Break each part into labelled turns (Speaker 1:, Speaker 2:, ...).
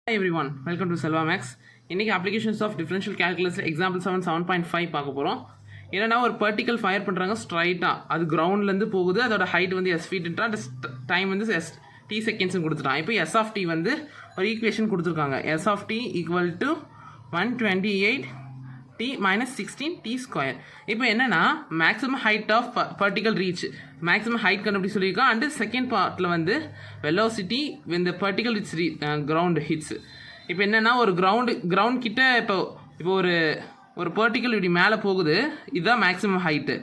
Speaker 1: Hi everyone, welcome to Selva Max. இன்னைக்கு applications of differential calculus example 7.5 பார்க்க போகிறோம். என்னன்னா ஒரு particle ஃபயர் பண்ணுறாங்க ஸ்ட்ரைட்டாக, அது கிரவுண்ட்லேருந்து போகுது, அதோட ஹைட் வந்து s ஃபீட்டுன்றா, அந்த டைம் வந்து t செகண்ட்ஸ்னு கொடுத்துட்டான். இப்போ s of t வந்து ஒரு ஈக்குவேஷன் கொடுத்துருக்காங்க. s of t equal to 128 t minus 16 t square. இப்போ என்னன்னா maximum height of particle reach, maximum height கண்டுபிடி சொல்லியிருக்கோம். அண்டு செகண்ட் பார்ட்டில் வந்து வெலோசிட்டி இந்த பார்ட்டிகல் இட்ஸ் கிரவுண்ட் ஹிட்ஸ். இப்போ என்னென்னா ஒரு கிரவுண்ட் கிட்ட இப்போ ஒரு பார்ட்டிகல் இப்படி மேலே போகுது, இதுதான் மேக்ஸிமம் ஹைட்டு.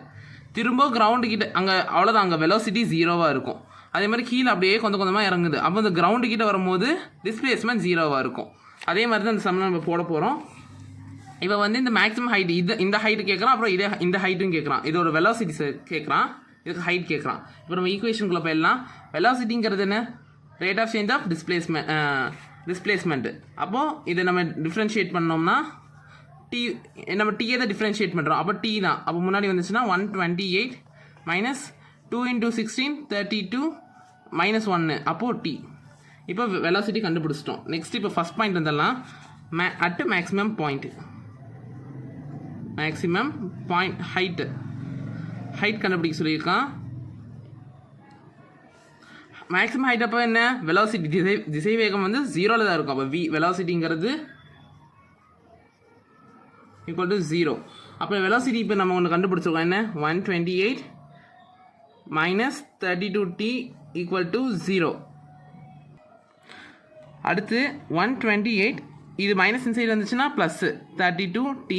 Speaker 1: திரும்ப கிரவுண்டு கிட்ட அங்கே அவ்வளோதான், அங்கே வெலோசிட்டி ஜீரோவாக இருக்கும். அதே மாதிரி கீழே அப்படியே கொஞ்சம் கொஞ்சமாக இறங்குது. அப்போ இந்த கிரவுண்டு கிட்ட வரும்போது டிஸ்பிளேஸ்மெண்ட் ஜீரோவாக இருக்கும். அதே மாதிரி தான் இந்த சம்மில் நம்ம போட போகிறோம். இப்போ வந்து இந்த மேக்ஸிமம் ஹைட் இந்த ஹைட்டு கேட்குறான், அப்புறம் இந்த ஹைட்டும் கேட்குறான். இது ஒரு வெலாசிட்டி கேட்குறான், இதுக்கு ஹைட் கேட்குறான். இப்போ நம்ம ஈக்குவேஷனுக்குள்ளே போயிடலாம். வெலாசிட்டிங்கிறது என்ன? Rate of change of displacement. அப்போது இதை நம்ம டிஃப்ரென்ஷியேட் பண்ணோம்னா நம்ம டீயை தான் டிஃப்ரென்ஷியேட் பண்ணுறோம். அப்போ டி தான். அப்போ முன்னாடி வந்துச்சுன்னா 128 மைனஸ் 2 × 16 32 மைனஸ் 1, அப்போது டி. இப்போ வெலாசிட்டி கண்டுபிடிச்சிட்டோம். நெக்ஸ்ட் இப்போ ஃபஸ்ட் பாயிண்ட் வந்துடலாம். At maximum point, maximum point height கண்டுபிடிக்க சொல்லியிருக்கான். மேக்ஸிமம் ஹைட் அப்போ என்ன? வெலாசிட்டி திசை வேகம் வந்து ஜீரோவில் தான் இருக்கும். அப்போ வெலாசிட்டிங்கிறது ஈக்குவல் டு 0. அப்போ வெலாசிட்டி இப்போ நம்ம ஒன்று கண்டுபிடிச்சிருக்கோம். என்ன? 128 மைனஸ் 32t ஈக்குவல் டு 0. அடுத்து 128, இது மைனஸ் இன்சைடு வந்துச்சுன்னா plus 32t,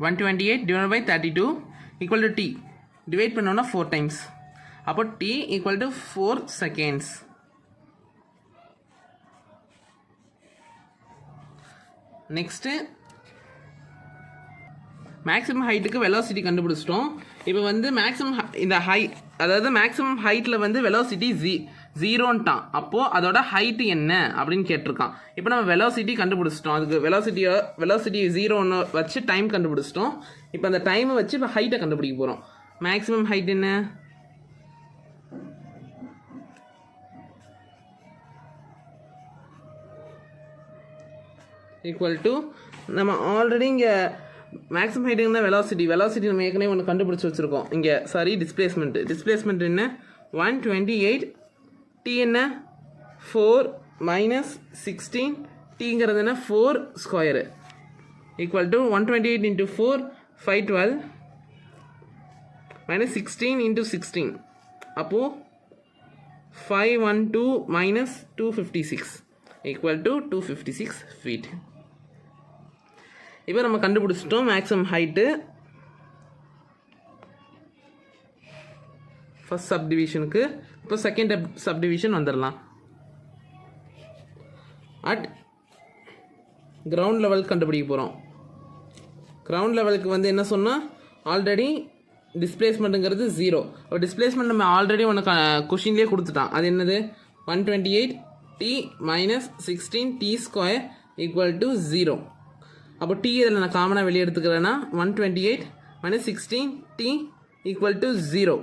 Speaker 1: 128 divide by 32 equal to t. Divide பண்ணோன்னா 4 டைம்ஸ். அப்போ t equal to 4 seconds. Next maximum ஹைட்டுக்கு வெலாசிட்டி கண்டுபிடிச்சிட்டோம். இப்போ வந்து மேக்ஸிமம் இந்த அதாவது மேக்ஸிமம் ஹைட்டில் வந்து வெலாசிட்டி ஜீரோன்ட்டான். அப்போது அதோட ஹைட்டு என்ன அப்படின்னு கேட்டிருக்கான். இப்போ நம்ம வெலாசிட்டி கண்டுபிடிச்சிட்டோம். அதுக்கு வெலாசிட்டி 0 வச்சு டைம் கண்டுபிடிச்சிட்டோம். இப்போ அந்த டைமை வச்சு இப்போ ஹைட்டை கண்டுபிடிக்க போகிறோம். மேக்ஸிமம் ஹைட் என்ன? ஈக்குவல் டு நம்ம ஆல்ரெடி இங்கே மேக்ஸிமம் ஹைட்டுன்னா வெலாசிட்டி நம்ம ஏற்கனவே ஒன்று கண்டுபிடிச்சி வச்சுருக்கோம். இங்கே டிஸ்பிளேஸ்மெண்ட் என்ன? 128 t என்ன? 4 மைனஸ் 16 tங்கிறது என்ன? 4 ஸ்கொயரு ஈக்குவல் டு 128 × 4 512 மைனஸ் 16 × 16, அப்போது 512 மைனஸ் 256 ஈக்குவல் டு 256 ஃபீட். இப்போ நம்ம கண்டுபிடிச்சிட்டோம் மேக்ஸிமம் ஹைட்டு. ஃபர்ஸ்ட் சப்டிவிஷனுக்கு. இப்போ செகண்ட் சப்டிவிஷன் வந்துடலாம். அட் கிரவுண்ட் லெவலுக்கு கண்டுபிடிக்க போகிறோம். கிரவுண்ட் லெவலுக்கு வந்து என்ன சொன்னால் ஆல்ரெடி டிஸ்பிளேஸ்மெண்ட்டுங்கிறது 0. அப்போ டிஸ்பிளேஸ்மெண்ட் நம்ம ஆல்ரெடி ஒன்று கொஷின்லேயே கொடுத்துட்டான். அது என்னது? 128 t minus 16 t square equal to 0. அப்போ t இதில் நான் காமனாக வெளியே எடுத்துக்கிறேன்னா 128 மைனஸ் 16 t ஈக்குவல் டு 0.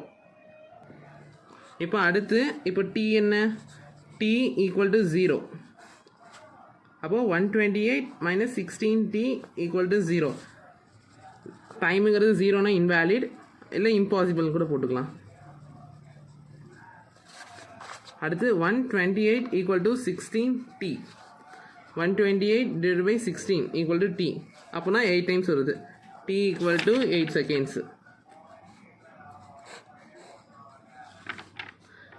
Speaker 1: இப்போ அடுத்து இப்போ t என்ன? t equal to 0. அப்போது 128 மைனஸ் 16t ஈக்குவல் டு 0. டைமுங்கிறது 0னா இன்வேலிட், இல்லை இம்பாசிபிள் கூட போட்டுக்கலாம். அடுத்து 128 equal to 16t, 128 divide by 16 equal to t. அப்போனா 8 டைம்ஸ் வருது. t equal to 8 seconds.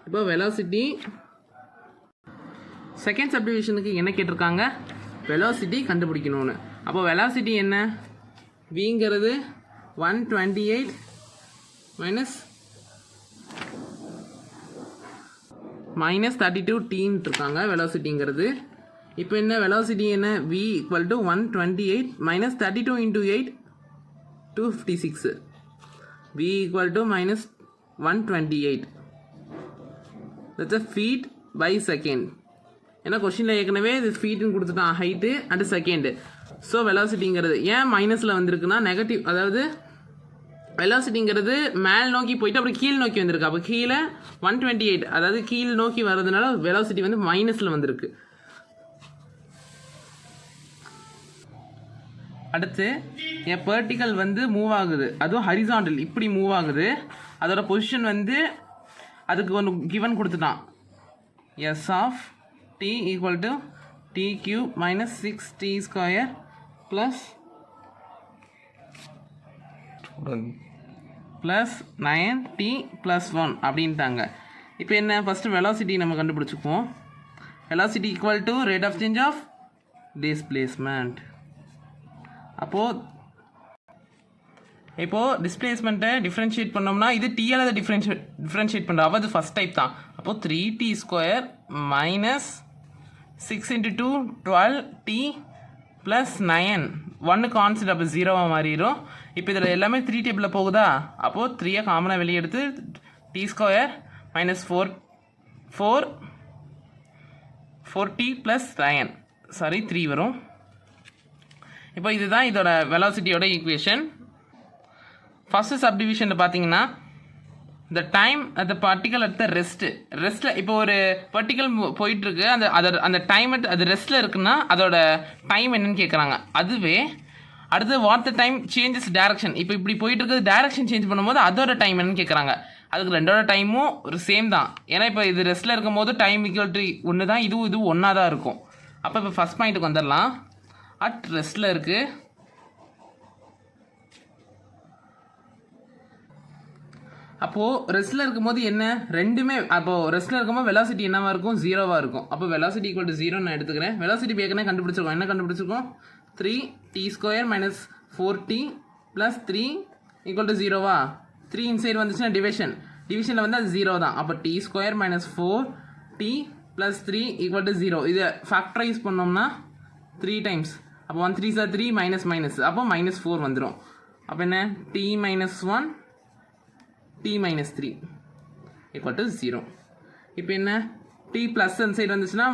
Speaker 1: இப்போ வெலாசிட்டி செகண்ட் சப்டிவிஷனுக்கு என்ன கேட்டிருக்காங்க? வெலாசிட்டி கண்டுபிடிக்கணும்னு. அப்போ வெலாசிட்டி என்ன? விங்கிறது 128 மைனஸ் 32 டீன்ட்டு இருக்காங்க வெலாசிட்டிங்கிறது. இப்போ என்ன வெலாசிட்டி என்ன? v equal to 128 minus 32 × 8 256. v equal to minus 128. That's a feet by second. ஏன்னா கொஷினில் ஏற்கனவே இது ஃபீட்டுன்னு கொடுத்துட்டான், ஹைட்டு அண்ட் செகண்டு. ஸோ வெலாசிட்டிங்கிறது ஏன் மைனஸில் வந்திருக்குன்னா நெகட்டிவ், அதாவது வெலாசிட்டிங்கிறது மேல் நோக்கி போயிட்டு அப்புறம் கீழ் நோக்கி வந்திருக்கு. அப்போ கீழே 128, அதாவது கீழ் நோக்கி வர்றதுனால வெலாசிட்டி வந்து மைனஸில் வந்திருக்கு. அடுத்து என் வெர்டிக்கல் வந்து மூவ் ஆகுது, அதுவும் ஹரிசாண்டல் இப்படி மூவ் ஆகுது. அதோட பொசிஷன் வந்து அதுக்கு ஒன்று கிவன் கொடுத்துட்டான், S of T equal to T cube minus 6t square plus 9t + 1 அப்படின்ட்டாங்க. இப்போ என்ன, ஃபஸ்ட்டு வெலாசிட்டி நம்ம கண்டுபிடிச்சிக்குவோம். Velocity equal to rate of change of displacement. இப்போது டிஸ்பிளேஸ்மெண்ட்டை டிஃப்ரென்ஷியேட் பண்ணோம்னா இது டியால் அதை டிஃப்ரென்ஷியேட் பண்ணுறோம். அப்போ அது ஃபஸ்ட் டைப் தான். அப்போது 3t square minus 6 × 2 12t + 9 1 constant, அப்போ 0வாக மாறிடும். இப்போ இதில் எல்லாமே 3 டேபிளில் போகுதா, அப்போது 3யை காமனாக வெளியே எடுத்து t ஸ்கொயர் மைனஸ் 4t + 9 3 வரும். இப்போ இதுதான் இதோட வெலாசிட்டியோட ஈக்குவேஷன். ஃபஸ்ட்டு சப்டிவிஷனில் பார்த்தீங்கன்னா the time at the particle at the ரெஸ்ட்டில் இப்போ ஒரு பர்டிக்கல் போயிட்டுருக்கு, அந்த டைம் அது ரெஸ்ட்டில் இருக்குன்னா அதோட டைம் என்னன்னு கேட்குறாங்க. அதுவே அடுத்து what the time changes direction, இப்போ இப்படி போயிட்டு இருக்கிறது டேரக்ஷன் சேஞ்ச் பண்ணும்போது அதோட டைம் என்னன்னு கேட்குறாங்க. அதுக்கு ரெண்டோட டைமும் ஒரு சேம் தான். ஏன்னா இப்போ இது ரெஸ்ட்டில் இருக்கும் போது டைம் ஈக்குவல் டு ஒன்று தான், இதுவும் ஒன்றா தான் இருக்கும். அப்போ இப்போ ஃபஸ்ட் பாயிண்ட்டுக்கு வந்துடலாம். அட் ரெஸ்ட்டில் இருக்குது. அப்போது ரெஸ்ட்டில் இருக்கும்போது என்ன, ரெண்டுமே அப்போது ரெஸ்ட்டில் இருக்கும்போது வெலாசிட்டி என்னவாக இருக்கும், 0வாக இருக்கும். அப்போ வெலாசிட்டி ஈக்குவல் டு 0 நான் எடுத்துக்கிறேன். வெலாசிட்டி ஏற்கனவே கண்டுபிடிச்சிருக்கோம். என்ன கண்டுபிடிச்சிருக்கோம், 3t square minus 4t + 3 = 0வா. 3 inside வந்துச்சுன்னா டிவிஷனில் வந்து அது 0 தான். அப்போ t ஸ்கொயர் மைனஸ் 4t + 3 = 0. இதை ஃபேக்டரைஸ் பண்ணோம்னா 3 டைம்ஸ். அப்போ 1 3 = 3 மைனஸ் அப்போ -4 வந்துடும். அப்போ என்ன, t - 1 t - 3 = 0. இப்போ என்ன, t ப்ளஸ் இந்த சைடு வந்துச்சுன்னா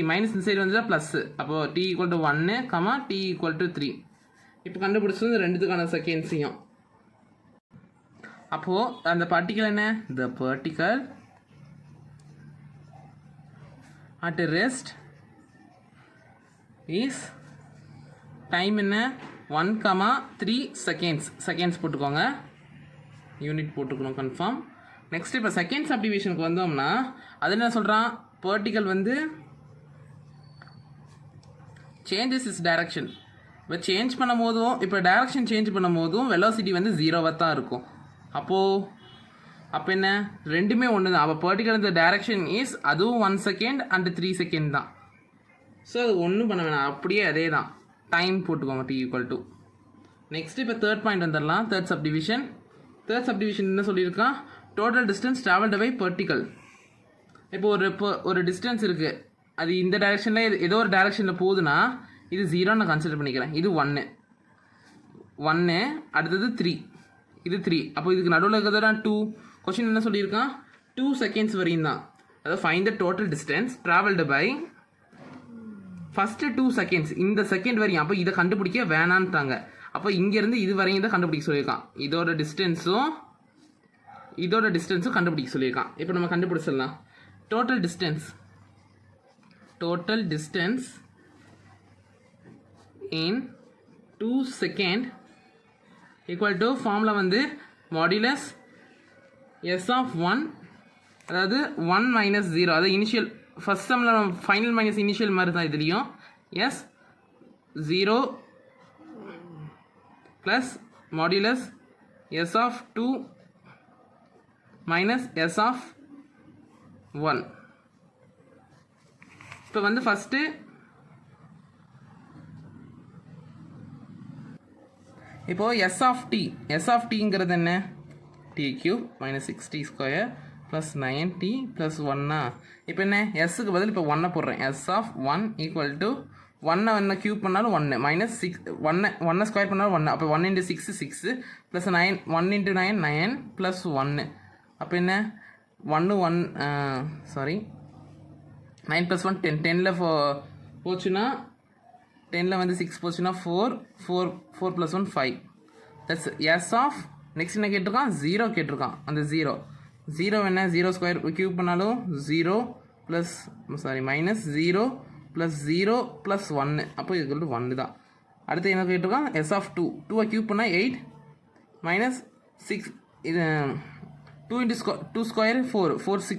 Speaker 1: மைனஸ் இந்த சைடு வந்துச்சுன்னா ப்ளஸ்ஸு. அப்போது t = 1, t = 3. இப்போ கண்டுபிடிச்சது ரெண்டுத்துக்கான செகண்ட்ஸையும். அப்போது அந்த பார்ட்டிக்கல் என்ன, the particle at rest is time என்ன, 1, 3 செகண்ட்ஸ் போட்டுக்கோங்க, யூனிட் போட்டுக்கணும் கன்ஃபார்ம். நெக்ஸ்ட் இப்போ செகண்ட் சப்டிவிஷனுக்கு வந்தோம்னா அது என்ன சொல்கிறான், பார்ட்டிக்கல் வந்து சேஞ்சஸ் இஸ் டைரக்ஷன். இப்போ சேஞ்ச் பண்ணும் போதும், இப்போ டைரக்ஷன் சேஞ்ச் பண்ணும் போதும் வெலாசிட்டி வந்து 0வாக தான் இருக்கும். அப்போ என்ன, ரெண்டுமே ஒன்று தான். அப்போ பார்ட்டிக்கல் இந்த டைரக்ஷன் இஸ் அதுவும் 1 செகண்ட் அண்ட் 3 செகண்ட் தான். ஸோ அது ஒன்றும் பண்ண வேணாம், அப்படியே அதே தான். டைம் போட்டுக்கோங்க t = நெக்ஸ்ட் இப்போ தேர்ட் பாயிண்ட் வந்துடலாம். தேர்ட் சப்டிவிஷன் என்ன சொல்லியிருக்கான், total distance travelled by particle. இப்போ ஒரு டிஸ்டன்ஸ் இருக்குது, அது இந்த டைரெக்ஷனில் ஏதோ ஒரு டைரெக்ஷனில் போகுதுன்னா இது 0 நான் கன்சிடர் பண்ணிக்கிறேன். இது 1 அடுத்தது 3, இது 3. அப்போ இதுக்கு நடுவில் இருக்கிறதா 2. கொஸ்டின் என்ன சொல்லியிருக்கான், 2 செகண்ட்ஸ் வரையும் தான். அதாவது find the total distance travelled by first 2 seconds, இந்த செகண்ட் வரையும். அப்போ இதை கண்டுபிடிக்க வேணான்ட்டாங்க. அப்போ இங்கேருந்து இது வரையும் தான் கண்டுபிடிக்க சொல்லியிருக்கான். இதோட டிஸ்டன்ஸும் கண்டுபிடிக்க சொல்லியிருக்கான். இப்போ நம்ம கண்டுபிடிச்சிடலாம். Total distance in 2 second equal to formula வந்து மாடுலஸ் S(1), அதாவது 1 - 0, அதாவது இனிஷியல் ஃபஸ்ட் சம்மில் ஃபைனல் மைனஸ் இனிஷியல் மாதிரி தான் இதுலேயும். S(0) plus modulus S(2) minus S(1). இப்போ வந்து ஃபஸ்ட்டு இப்போது S(t)ங்கிறது என்ன, t³ - 6t² + 9t + 1. இப்போ என்ன, எஸ்ஸுக்கு பதில் இப்போ 1 போடுறேன். S(1) = 1 க்யூப் பண்ணாலும் 1 -6 1 ஸ்கொயர் பண்ணாலும் 1. அப்போ 1 × 6 6 + 9 1 × 9 9 + 1. அப்போ என்ன, 9 + 1 10. 10ல் போச்சுன்னா 10ல் வந்து 6 போச்சுன்னா 4 + 1 5. That's S of. நெக்ஸ்ட் என்ன கேட்டிருக்கான், 0 கேட்டிருக்கான். அந்த 0 என்ன, 0 ஸ்கொயர் க்யூப் பண்ணாலும் 0 + -0 + 0 + 1. அப்போ இது 1 தான். அடுத்து என்ன கேட்டிருக்கோம் எஸ் ஆஃப் 2 2 கியூப் பண்ணால் 8 மைனஸ் 6 இது 2 into 2 square 4 4 6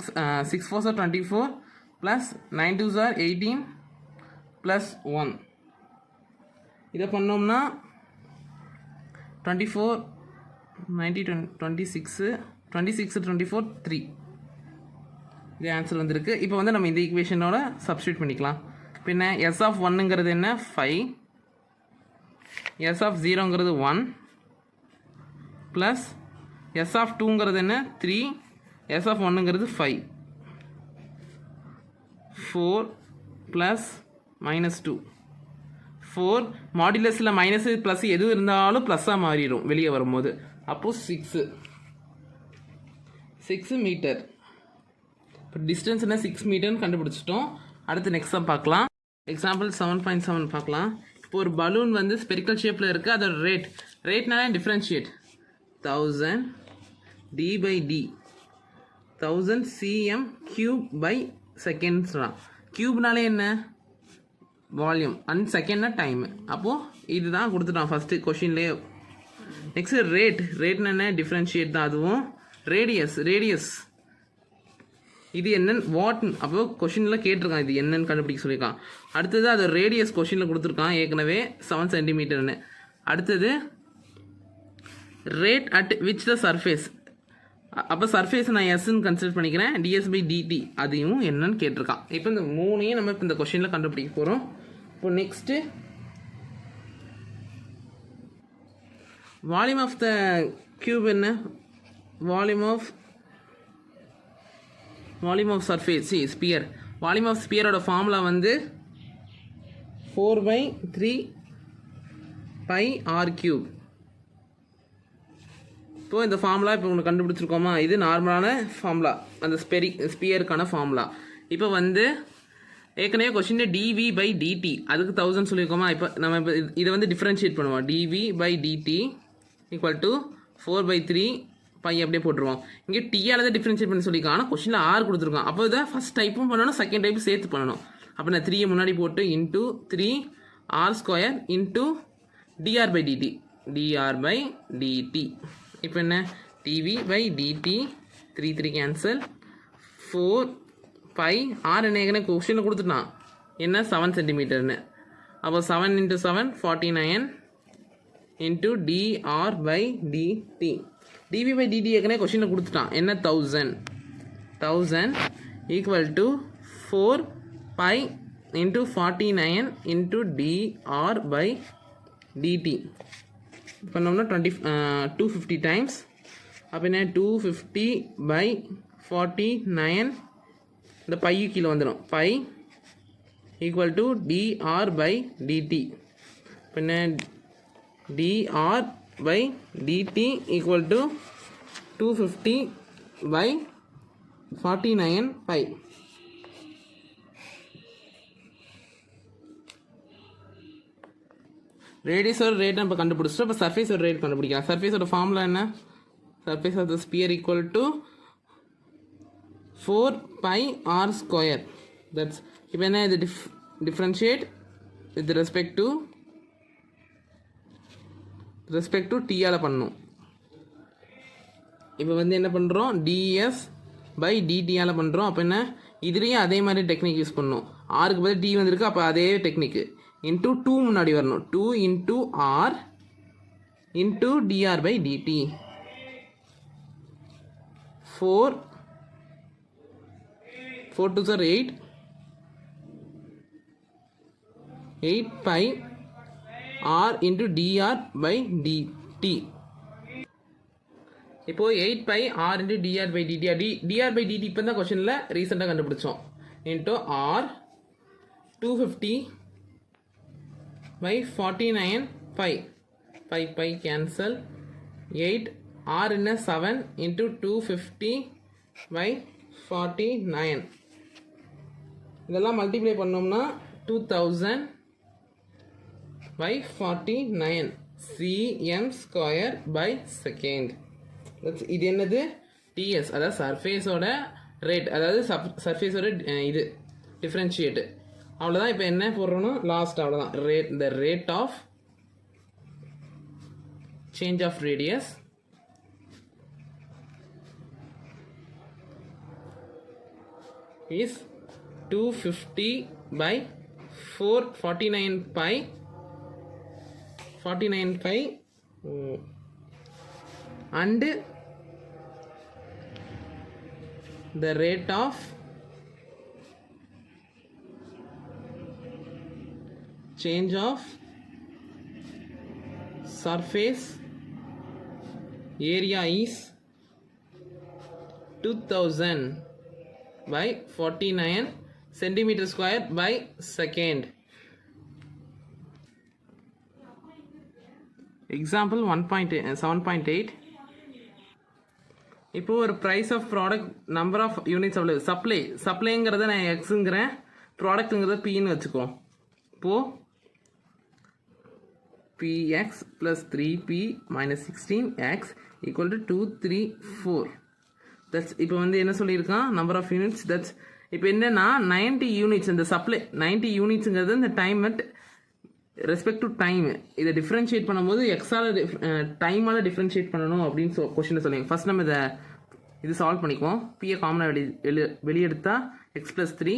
Speaker 1: 6 4 sir 24 plus 9 2 sir 18 plus 1 இதை பண்ணோம்னா 24 90 26 26 24 3 இது ஆன்சர் வந்திருக்கு. இப்போ வந்து நம்ம இந்த ஈக்குவேஷனோட சப்ஸ்டியூட் பண்ணிக்கலாம். பின்ன எஸ் ஆஃப் 1ங்கிறது என்ன 5, எஸ் ஆஃப் 0ங்கிறது 1 ப்ளஸ் எஸ் ஆஃப் 2ங்கிறது என்ன 3, எஸ் ஆஃப் 1ங்கிறது 5 4 ப்ளஸ் மைனஸ் 2 4 மாடுலஸில் மைனஸ் ப்ளஸ் எது இருந்தாலும் ப்ளஸ்ஸாக மாறிடும் வெளியே வரும்போது. அப்போது 6 மீட்டர். இப்போ டிஸ்டன்ஸ் என்ன 6 மீட்டர்னு கண்டுபிடிச்சிட்டோம். அடுத்து நெக்ஸ்ட் சம் பார்க்கலாம். எக்ஸாம்பிள் 7.7 பார்க்கலாம். இப்போ ஒரு பலூன் வந்து ஸ்பெரிக்கல் ஷேப்பில் இருக்குது. அதோட ரேட்னாலே differentiate 1000 d/d 1000 cm cube by seconds. கியூப்னாலே என்ன வால்யூம் அண்ட் செகண்ட்னா டைமு. அப்போது இதுதான் கொடுத்துட்டான் ஃபஸ்ட்டு கொஷின்லேயே. நெக்ஸ்ட்டு ரேட்னா என்ன டிஃப்ரென்ஷியேட் தான் அதுவும். ரேடியஸ் இது என்னன்னு வாட்னு அப்போ கொஷினில் கேட்டிருக்கான் இது என்னன்னு கண்டுபிடிக்க சொல்லியிருக்கான். அடுத்தது அது ரேடியஸ் கொஷினில் கொடுத்துருக்கான் ஏற்கனவே 7 சென்டிமீட்டர்னு. அடுத்தது rate at which the surface, அப்போ சர்ஃபேஸ் நான் எஸ்ன்னு கன்சிடர் பண்ணிக்கிறேன். ds/dt அதையும் என்னன்னு கேட்டிருக்கான். இப்போ இந்த மூணையும் நம்ம இப்போ இந்த கொஷினில் கண்டுபிடிக்க போகிறோம். இப்போ next volume of the cube என்ன, volume of surface sphere. Volume of ஸ்பியரோட ஃபார்முலா வந்து 4/3 πr3. இப்போ இந்த ஃபார்முலா இப்போ உங்களுக்கு கண்டுபிடிச்சிருக்கோமா, இது நார்மலான ஃபார்முலா அந்த ஸ்பியருக்கான ஃபார்முலா. இப்போ வந்து ஏற்கனவே கொஸ்டின் dv/dt அதுக்கு 1000 சொல்லியிருக்கோமா. இப்போ நம்ம இப்போ இதை வந்து டிஃப்ரென்ஷியேட் பண்ணுவோம். dv/dt ஈக்குவல் டு 4/3 π அப்படியே போட்டுருவோம். இங்கே டீயால் தான் டிஃப்ரென்ஷியேட் பண்ணி சொல்லியிருக்கான். ஆனால் கொஸ்டினில் ஆர் கொடுத்துருக்கான். அப்போ இதை ஃபஸ்ட் டைப்பும் பண்ணணும், செகண்ட் டைப்பும் சேர்த்து பண்ணணும். அப்போ நான் 3 முன்னாடி போட்டு இன்ட்டு 3r² இன்ட்டு dr/dt. இப்போ என்ன dv/dt 3 கேன்சல் 4 π r என்ன ஏற்கனவே கொஸ்டினில் கொடுத்துட்டான் என்ன 7 சென்டிமீட்டர்னு. அப்போ 7 × 7 49 இன்ட்டு dr/dt. dv/dt ஏற்கனவே கொஸ்டினில் கொடுத்துட்டான் என்ன 1000 equal to 4 π into 49 into dr/dt பண்ணோம்னா 250 டைம்ஸ். அப்போ என்ன 250/49 இந்த பையு கீழே வந்துடும். Pi equal to dr/dt. இப்போ என்ன dr/dt ஈக்குவல் டு 250/49 பை. ரேடியஸோட ரேட் நம்ம கண்டுபிடிச்சிட்டோம். இப்போ சர்ஃபேஸோட ரேட் கண்டுபிடிக்கலாம். சர்ஃபேஸோட ஃபார்முலா என்ன, surface of the sphere equal to 4 πr². That's இப்போ என்ன இது டிஃப்ரென்ஷியேட் வித் ரெஸ்பெக்ட் டு டீயால் பண்ணணும். இப்போ வந்து என்ன பண்ணுறோம் ds/dtயால் பண்ணுறோம். அப்போ என்ன இதுலேயும் அதே மாதிரி டெக்னிக் யூஸ் பண்ணணும். ஆருக்கு பதில் டி வந்திருக்கு, அப்போ அதே டெக்னிக்கு இன்ட்டு 2 முன்னாடி வரணும். 2 × r into dr/dt 4 2s are 8 π r into dr/dt. இப்போ 8 π r into dr/dt. dr/dt இப்போ தான் கொஸ்டினில் ரீசெண்டாக கண்டுபிடிச்சோம். இன்ட்டு r 250/49 π கேன்சல் 8 r என்ன 7 into 250/49. இதெல்லாம் மல்டிப்ளை பண்ணோம்னா 2000/49 cm²/second. இது என்னது ts, அதாவது சர்ஃபேஸோட ரேட், அதாவது சர்ஃபேஸோட இது டிஃப்ரென்ஷியேட்டு. அவ்வளோதான். இப்போ என்ன போடுறோன்னா லாஸ்ட் அவ்வளோதான். Rate of change of radius is 250 by 449 pi 49 pi and the rate of change of surface area is 2000 by 49 centimeter square by second. Example 7.8. இப்போ ஒரு price of product number of units அவ்வளவு சப்ளைங்கிறத நான் எக்ஸுங்கிறேன், ப்ராடக்ட்டுங்கிறத பின்னு வச்சுக்குவோம். இப்போ px plus 3p minus 16x equal to 234. That's இப்போ வந்து என்ன சொல்லியிருக்கான், நம்பர் ஆஃப் யூனிட்ஸ். தட்ஸ் இப்போ என்னன்னா 90 யூனிட்ஸ் இந்த சப்ளை 90 யூனிட்ஸுங்கிறது இந்த time at respect to time. இதை டிஃப்ரென்ஷியேட் பண்ணும்போது எக்ஸால் டைமால் டிஃப்ரென்ஷியேட் பண்ணணும் அப்படின்னு கொஸ்டினில் சொல்லுங்க. ஃபர்ஸ்ட் நம்ம இது சால்வ் பண்ணிக்குவோம். பிஏ காமனாக வெளியெடுத்தா x plus 3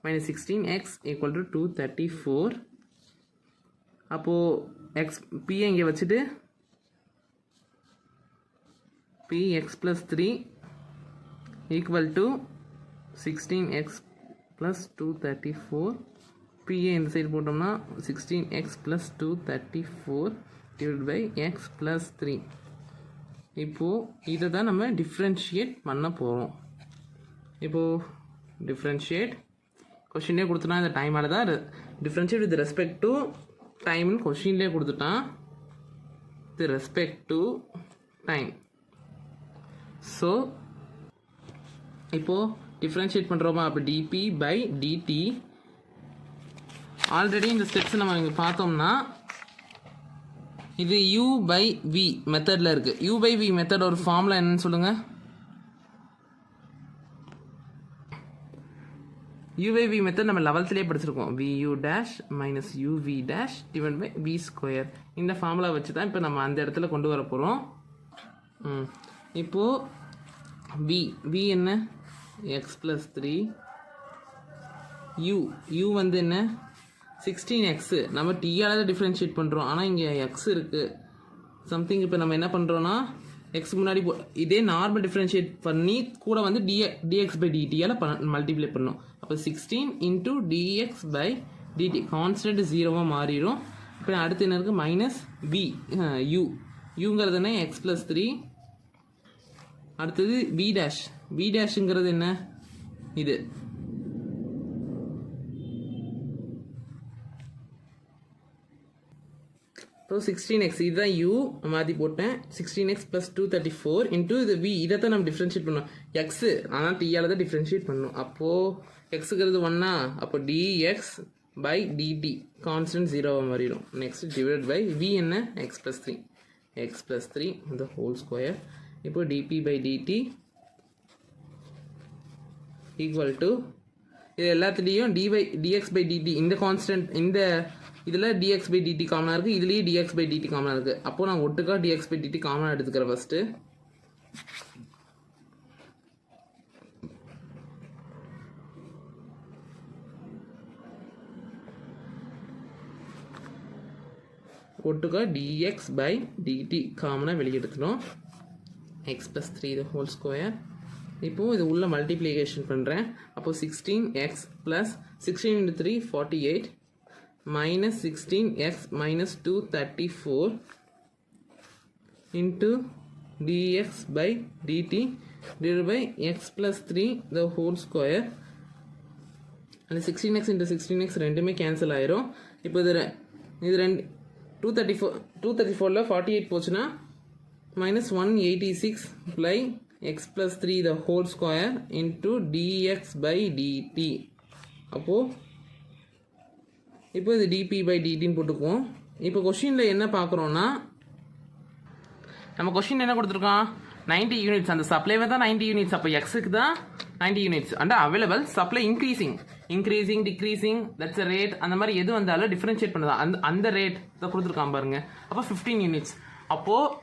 Speaker 1: minus 16x equal to 234. அப்போது எக்ஸ் பிஏ இங்கே வச்சுட்டு B x plus 3 equal to 16x plus 234. BA இந்த சைடு போட்டோம்னா 16x plus 234 divide by x plus 3. இப்போது இதை தான் நம்ம டிஃப்ரென்ஷியேட் பண்ண போகிறோம். இப்போது டிஃப்ரென்ஷியேட் கொஷின்லேயே கொடுத்துட்டா இந்த டைமால் தான் டிஃப்ரென்ஷியேட் வித் ரெஸ்பெக்ட் டு டைம்னு கொஷின்லேயே கொடுத்துட்டான். With respect to time. So இப்போது டிஃப்ரென்ஷியேட் பண்ணுறோமா, அப்போ டிபி பை டிடி. ஆல்ரெடி இந்த ஸ்டெப்ஸ் நம்ம இங்கே பார்த்தோம்னா இது u பை v மெத்தடில் இருக்குது. u பை v மெத்தட் ஒரு ஃபார்முலா என்னன்னு சொல்லுங்கள். u பை v மெத்தட் நம்ம 11லேயே படிச்சிருக்கோம். vu dash minus uv dash divide by v square. இந்த ஃபார்முலா வச்சு தான் இப்போ நம்ம அந்த இடத்துல கொண்டு வர போகிறோம். இப்போது v என்ன, x ப்ளஸ் 3, u வந்து என்ன 16x. நம்ம டீயால் டிஃப்ரென்ஷியேட் பண்ணுறோம், ஆனால் இங்கே எக்ஸ் இருக்குது சம்திங். இப்போ நம்ம என்ன பண்ணுறோன்னா எக்ஸ் முன்னாடி இதே நார்மல் டிஃப்ரென்ஷியேட் பண்ணி கூட வந்து டிஎக்ஸ் பை டிடியால் மல்டிப்ளை பண்ணணும். அப்போ 16 into dx by dt constant 0வாக மாறிடும். இப்போ அடுத்து என்ன இருக்குது, மைனஸ் பி யூங்கிறது என்ன எக்ஸ் ப்ளஸ் 3. அடுத்தது பி டேஷுங்கிறது என்ன, இது இப்போ 16x இதுதான் u மாற்றி போட்டேன். 16x ப்ளஸ் 234 இன்டூ இது v. இதை தான் நம்ம டிஃப்ரென்ஷியேட் பண்ணோம். எக்ஸு ஆனால் டீயால் தான் டிஃப்ரென்ஷியேட் பண்ணணும். அப்போது எக்ஸுங்கிறது 1 அப்போ dx பை டிடி கான்ஸ்டன்ட் 0வாக மாறிடும். நெக்ஸ்ட் டிவைட் பை v என்ன எக்ஸ் ப்ளஸ் 3 இந்த ஹோல் ஸ்கொயர். இப்போ dp by dt equal to இது எல்லாத்துலேயும் dx பை டிடி இந்த கான்ஸ்டன்ட் இந்த இதில் dx பை டிடி காமனாக இருக்குது, இதுலேயும் dx பை டிடி காமனாக இருக்குது. அப்போது நான் ஒட்டுக்கா dx பை டிடி காமனாக எடுத்துக்கிறேன். ஃபஸ்ட்டு ஒட்டுக்கா dx பை டிடி காமனாக வெளியே எடுத்துடும். எக்ஸ் ப்ளஸ் 3 இது ஹோல் ஸ்கொயர். இப்போது இது உள்ள மல்டிப்ளிகேஷன் பண்ணுறேன். அப்போது 16x plus 16 × 3 48 minus 16x minus 234 into dx by dt divided by x plus 3 the whole square. and 16x into 16x ரெண்டுமே கேன்சல் ஆயிரும். இப்போ இது 234ல 48 போச்சுன்னா minus 186 by x plus 3 the whole square into dx by dt. அப்போது இப்போ இது dp by dtன்னு போட்டுக்குவோம். இப்போ கொஷினில் என்ன பார்க்குறோன்னா, நம்ம கொஷின் என்ன கொடுத்துருக்கோம், 90 யூனிட்ஸ். அந்த சப்ளைவே தான் 90 யூனிட்ஸ். அப்போ எக்ஸுக்கு தான் 90 units and available. Supply increasing decreasing that's a rate. அந்த மாதிரி எது வந்தாலும் டிஃப்ரென்ஷியேட் பண்ணுதான் அந்த ரேட் தான் கொடுத்துருக்கான் பாருங்க. அப்போ 15 யூனிட்ஸ். அப்போது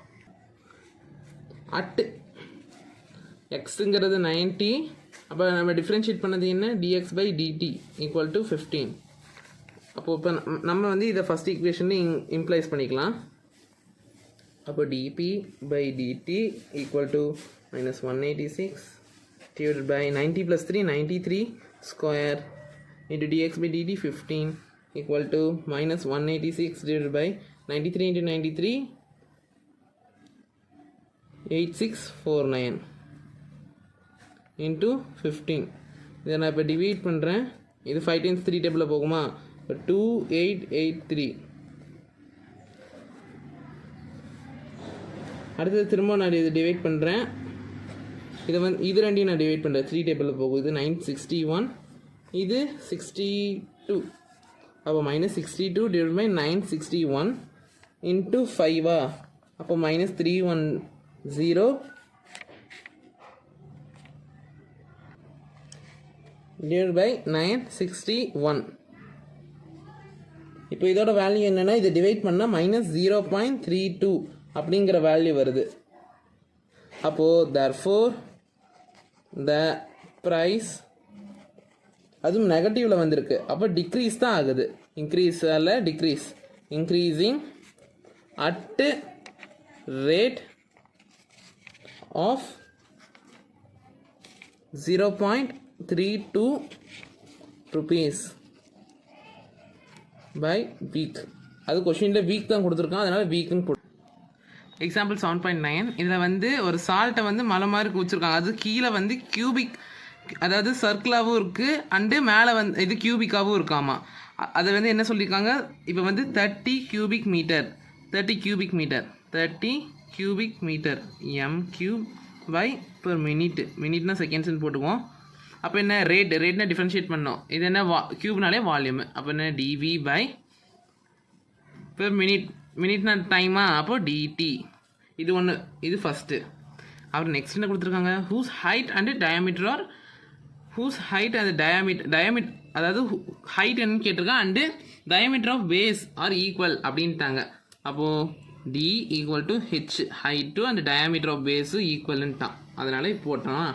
Speaker 1: அட் எக்ஸுங்கிறது 90. அப்போ நம்ம டிஃப்ரென்ஷியேட் பண்ணது என்ன, dx by dt equal to 15. அப்போது இப்போ நம்ம வந்து இதை ஃபஸ்ட் ஈக்குவேஷனில் இம்ப்ளைஸ் பண்ணிக்கலாம். அப்போ dp by dt equal to -186 divided by 90 plus 3 93 square into dx by dt 15 equal to -186 divided by 93 into 93 8649 into 15. இதை நான் இப்போ டிவைட் பண்ணுறேன். இது 5 times 3 டேபிளில் போகுமா, இப்போ 2883. அடுத்தது திரும்ப நான் இது டிவைட் பண்ணுறேன். இது ரெண்டையும் நான் டிவைட் பண்ணுறேன். 3 டேபிளில் போகும். இது 961, இது 62. அப்போ -62 டிவைட் பை 961 இன்ட்டு 5. அப்போ -310 divided by 961. இப்போ இதோட வேல்யூ என்னென்னா, இதை டிவைட் பண்ணால் -0.32 அப்படிங்கிற வேல்யூ வருது. அப்போது therefore the price அதுவும் நெகட்டிவில் வந்திருக்கு. அப்போ டிக்ரீஸ் தான் ஆகுது, இன்க்ரீஸ் அல்ல decrease. Increasing at rate of 0.32 rupees by week. அது கொஷினில் வீக் தான் கொடுத்துருக்கான், அதனால் வீக்குன்னு போட்டு. எக்ஸாம்பிள் 7.9. இதில் வந்து ஒரு சால்ட்டை வந்து மலை மாதிரி குடிச்சிருக்காங்க. அது கீழே வந்து கியூபிக், அதாவது சர்க்கிளாகவும் இருக்குது, அண்டு மேலே வந்து இது கியூபிக்காகவும் இருக்காமா. அதை வந்து என்ன சொல்லியிருக்காங்க, இப்போ வந்து 30 cubic meter 30 cubic meter m³ by per minute. மினிட்னா செகண்ட்ஸ்ன்னு போட்டுக்குவோம். அப்போ என்ன ரேட்னா டிஃப்ரென்ஷியேட் பண்ணோம். இது என்ன கியூப்னாலே வால்யூம். அப்போ என்ன dv by per minute, மினிட்னா டைமா, அப்போ dt. இது ஒன்று, இது ஃபஸ்ட்டு. அப்புறம் நெக்ஸ்ட் என்ன கொடுத்துருக்காங்க, whose height and diameter or whose height and diameter அதாவது ஹைட் என்னன்னு கேட்டிருக்கான், and diameter of base are equal அப்படின்ட்டாங்க. அப்போது d equal to h, height and diameter of base ஈக்குவல்ன்ட்டான். அதனால் இப்போ போட்டோம்.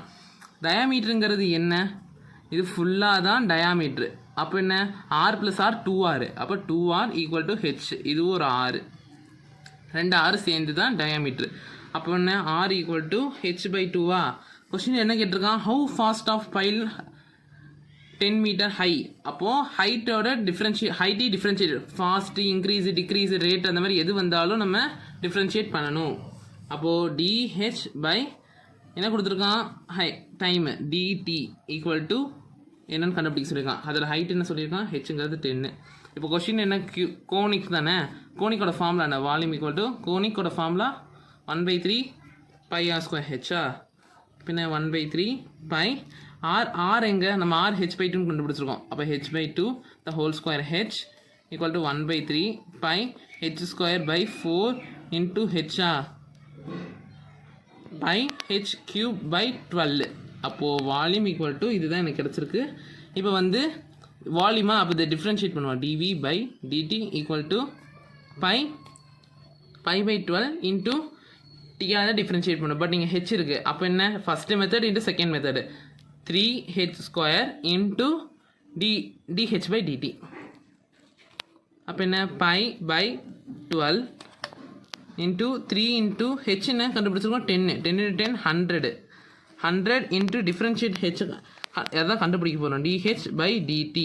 Speaker 1: டயாமீட்டருங்கிறது என்ன, இது ஃபுல்லாக தான் டயாமீட்ரு. அப்போ என்ன, r + r 2r. அப்போ 2r ஈக்குவல் டு h, இது ஒரு r, 2 r சேர்ந்து தான் டயாமீட்ரு. அப்போ என்ன, r ஈக்குவல் டு h by 2. கொஸ்டின் என்ன கேட்டிருக்கான், how fast of pile 10 metre high. அப்போது ஹைட்டோட ஹைட்டி differentiate, fast, increase, decrease, rate, அந்த மாதிரி எது வந்தாலும் நம்ம டிஃப்ரென்ஷியேட் பண்ணணும். அப்போது dh by என்ன கொடுத்துருக்கான், டைமு dt ஈக்குவல் டு என்னன்னு கண்டுபிடிக்க சொல்லியிருக்கான். அதில் ஹைட் என்ன சொல்லியிருக்கான், ஹெச்ங்கிறது 10. இப்போ கொஸ்டின் என்ன, கோனிக் தானே. கோனிக்கோட ஃபார்முலா என்ன, வால்யூம் ஈக்குவல் டு கோனிக்கோட ஃபார்முலா 1/3 πr² ஹெச்சா, பின்ன 1/3 பை ஆர் எங்கே, நம்ம r h/2 கண்டுபிடிச்சிருக்கோம். அப்போ h/2 the whole square h equal to 1/3 by h² 4 into ஹெச்சா by h³/12. அப்போது வால்யூம் ஈக்குவல் டு இதுதான் எனக்கு கிடச்சிருக்கு. இப்போ வந்து வால்யூமா, அப்போ இதை டிஃப்ரென்ஷியேட் பண்ணுவோம். dv by dt equal to π/12 into டியாக தான் டிஃப்ரென்ஷியேட் பண்ணும். பட் நீங்கள் ஹெச் இருக்குது. அப்போ என்ன, first method into second method, 3h² into dh/dt. அப்போ என்ன, π/12 இன்ட்டு 3 இன்ட்டு ஹெச் என்ன கண்டுபிடிச்சிருக்கோம், 10 into 10 100 இன்ட்டு டிஃப்ரென்ஷியேட் ஹெச் அதான் கண்டுபிடிக்க போகிறோம், dh/dt.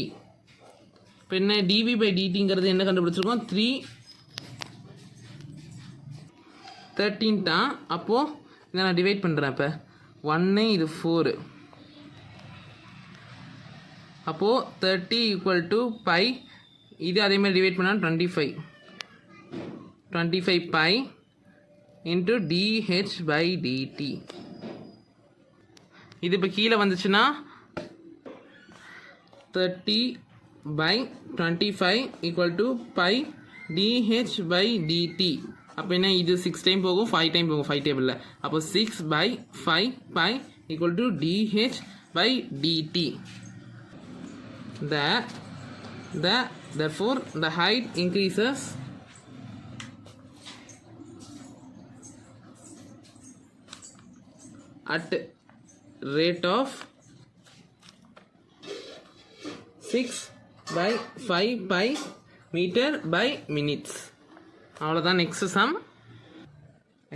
Speaker 1: இப்போ என்ன, dv/dtங்கிறது என்ன கண்டுபிடிச்சிருக்கோம், 13 தான். அப்போது இதை நான் டிவைட் பண்ணுறேன். இப்போ 1 இது 4. அப்போது 30 ஈக்குவல் டு π, இது அதேமாதிரி டிவைட் பண்ணால் 25 π இன்ட்டு dh/dt. இது இப்போ கீழே வந்துச்சுன்னா 30/25 ஈக்குவல் டு π dh/dt. அப்போ என்ன, இது 6 டைம் போகும், 5 டைம் போகும் 5 டேபிளில். அப்போ 6/5 π equal to dh/dt. Therefore the height increases at rate of 6 by 5 pi meter by minutes. அவ்வளோதான் நெக்ஸ்ட் சம்.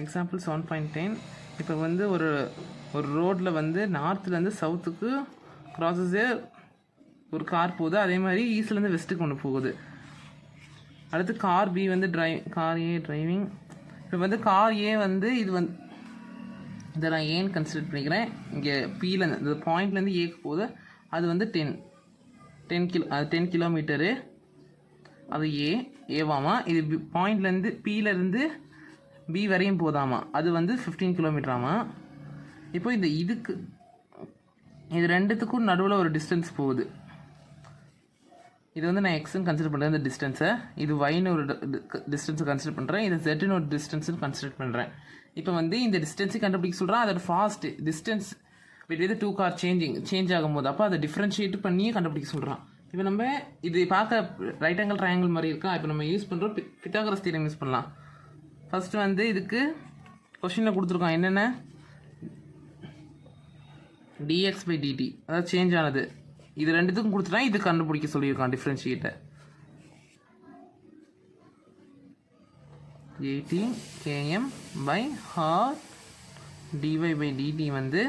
Speaker 1: எக்ஸாம்பிள் 7.10. இப்போ வந்து ஒரு ரோட்டில் வந்து நார்த்துலேருந்து சவுத்துக்கு க்ராஸஸே ஒரு கார் போகுது, அதே மாதிரி ஈஸ்ட்லேருந்து வெஸ்ட்டுக்கு ஒன்று போகுது. அடுத்து கார் பி வந்து கார் ஏ டிரைவிங். இப்போ வந்து கார் ஏ வந்து இதை நான் ஏன்னு கன்சிடர் பண்ணிக்கிறேன். இங்கே பியிலேருந்து இந்த பாயிண்ட்லேருந்து ஏக்கு போகுது, அது வந்து 10 கிலோமீட்டரு, அது ஏவாமா. இது பாயிண்ட்லேருந்து பியிலேருந்து பி வரையும் போதாமா, அது வந்து 15 கிலோமீட்டராமா. இப்போ இது ரெண்டுத்துக்கும் நடுவில் ஒரு டிஸ்டன்ஸ் போகுது. இது வந்து நான் எக்ஸ்ன்னு கன்சிடர் பண்ணுறேன் இந்த டிஸ்டன்ஸை, இது ஒய்னு ஒரு டிஸ்டன்ஸை கன்சிடர் பண்ணுறேன், இது ஜெட்னு ஒரு டிஸ்டன்ஸ்னு கன்சிடர் பண்ணுறேன். இப்போ வந்து இந்த டிஸ்டன்ஸை கண்டுபிடிக்க சொல்கிறேன், அதோட fast distance between 2 car change ஆகும்போது அப்போ அதை டிஃப்ரென்ஷியேட் பண்ணியே கண்டுபிடிக்க சொல்கிறான். இப்போ நம்ம இது பார்க்க ரைட் ஆங்கிள் ட்ரையாங்கிள் மாதிரி இருக்கா. இப்போ நம்ம யூஸ் பண்ணுறோம் பித்தாகரஸ் தியரம் யூஸ் பண்ணலாம். ஃபஸ்ட்டு வந்து இதுக்கு கொஷினில் கொடுத்துருக்கோம் என்னென்ன dx by dt, அதாவது சேஞ்ச் ஆனது. இது ரெண்டுத்துக்கும் கொடுத்துட்டா இது கண்டுபிடிக்க சொல்லியிருக்கான் டிஃப்ரென்ஷியேட்டை. 80 km by hour dy by dt வந்து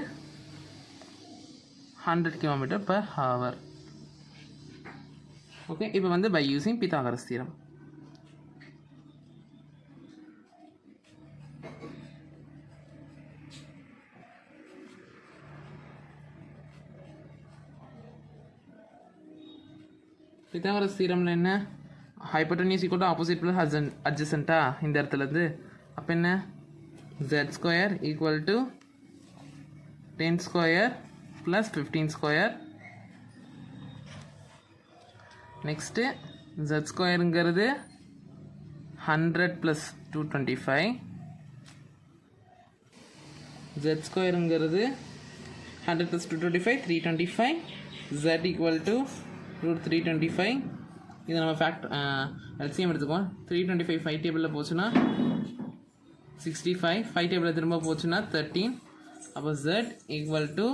Speaker 1: 100 km per hour. ஓகே, இப்போ வந்து by using Pythagoras theorem. Pythagoras தியரம்ல என்ன, hypotenuse equal to opposite plus அட்ஜசன்ட்டா இந்த இடத்துலேருந்து. அப்போ என்ன, z square equal to 10 square plus 15 square. Next z ஸ்கொயருங்கிறது 100 ப்ளஸ் 225. z ஸ்கொயருங்கிறது 100 ப்ளஸ் 225 325. z equal to √325. இதை நம்ம எல்சிஎம் எடுத்துக்குவோம். 325 5 டேபிளில் போச்சுன்னா 65, 5 டேபிளில் திரும்ப போச்சுன்னா 13. அப்போ z equal to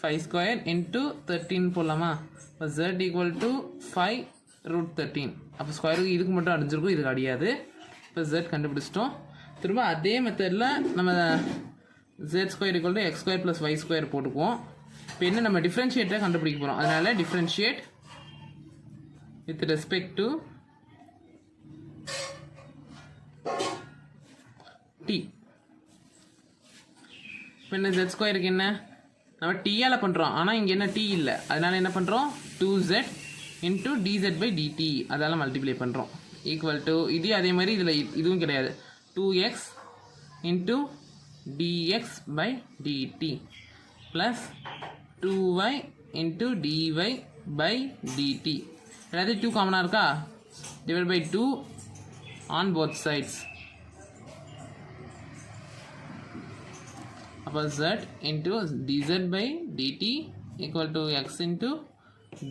Speaker 1: 5 square into 13 போடலாமா. இப்போ z ஈக்குவல் டு 5√13. அப்போ ஸ்கொயருக்கு இதுக்கு மட்டும் அடிஞ்சிருக்கும், இதுக்கு அடியாது. இப்போ z கண்டுபிடிச்சிட்டோம். திரும்ப அதே மெத்தடில் நம்ம z square equal to x square plus y square போட்டுக்குவோம். இப்போ என்ன, நம்ம டிஃப்ரென்ஷியேட்டை கண்டுபிடிக்க போகிறோம். அதனால் differentiate with respect to t. இப்போ என்ன, z ஸ்கொயருக்கு என்ன நம்ம டீயால் பண்ணுறோம், ஆனால் இங்கே என்ன t இல்லை, அதனால் என்ன பண்ணுறோம் 2z into dz by dt, அதால் மல்டிப்ளை பண்ணுறோம். ஈக்குவல் டு இது அதே மாதிரி இதில் இதுவும் கிடையாது, 2x into dx by dt plus 2y into dy by dt. எல்லாத்தையும் 2 காமனாக இருக்கா, divide by 2 on both sides. அப்போ z into dz by dt equal to x into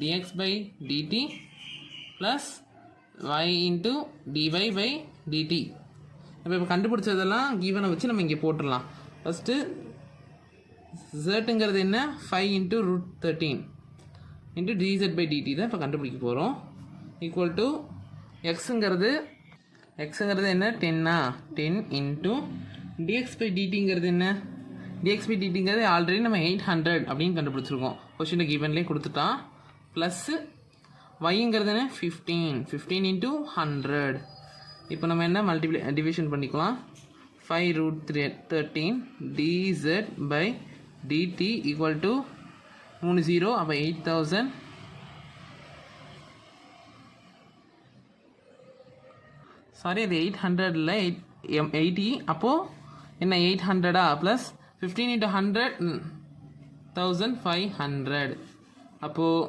Speaker 1: dx by dt plus y into dy by dt. இப்போ கண்டுபிடிச்சதெல்லாம் கீவனை வச்சு நம்ம இங்கே போட்டுடலாம். First zங்கிறது என்ன, 5 into √13 into dz by dt தான் இப்போ கண்டுபிடிக்க போகிறோம். ஈக்குவல் டு எக்ஸுங்கிறது என்ன 10 இன்ட்டு dx பை dtங்கிறது என்ன, dx பை dtங்கிறது ஆல்ரெடி நம்ம 800 அப்படின்னு கண்டுபிடிச்சிருக்கோம், கொஸ்டின் கிவன்லேயே கொடுத்துட்டான். ப்ளஸ்ஸு yங்கிறது என்ன 15 இன்ட்டு 100. இப்போ நம்ம என்ன டிவிஷன் பண்ணிக்கலாம். 5√13 dz by dt equal to 30, அப்போ 8000. சாரி, அது 800 80. அப்போது என்ன 800 ப்ளஸ் 15 இன்ட்டு 100 1500. அப்போது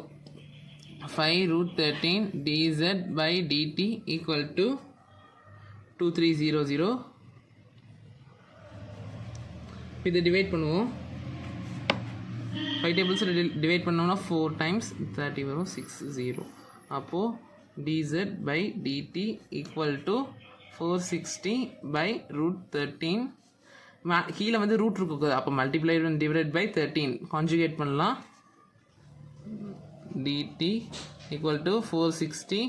Speaker 1: 5√13 dz by dt equal to 2300. இதை டிவைட் பண்ணுவோம். 5 டேபிள்ஸ் டிவைட் பண்ணோம்னா 4 times 30 வரும் 60. அப்போது dz by dt equal to 460 by √13 கீழே வந்து ரூட் இருக்கு, அப்போ மல்டிப்ளை டிவைட் பை 13 கான்ஜுகேட் பண்ணலாம். dt ஈக்குவல் டு 460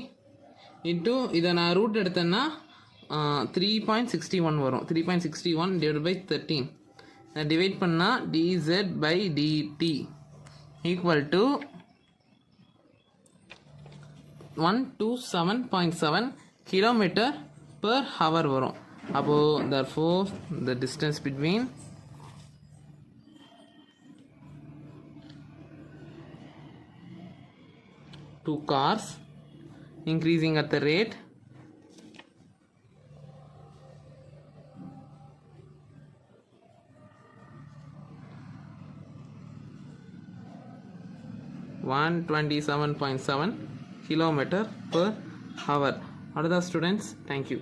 Speaker 1: இன்ட்டு இதை நான் ரூட் எடுத்தேன்னா 3.61 வரும். 3.61 டிவைட் பை 13 நான் டிவைட் பண்ணால் dz by dt equal to 127.7 kilometre per hour வரும். அப்போது therefore the distance between two cars increasing at the rate 127.7 kilometer per hour. Other students, thank you.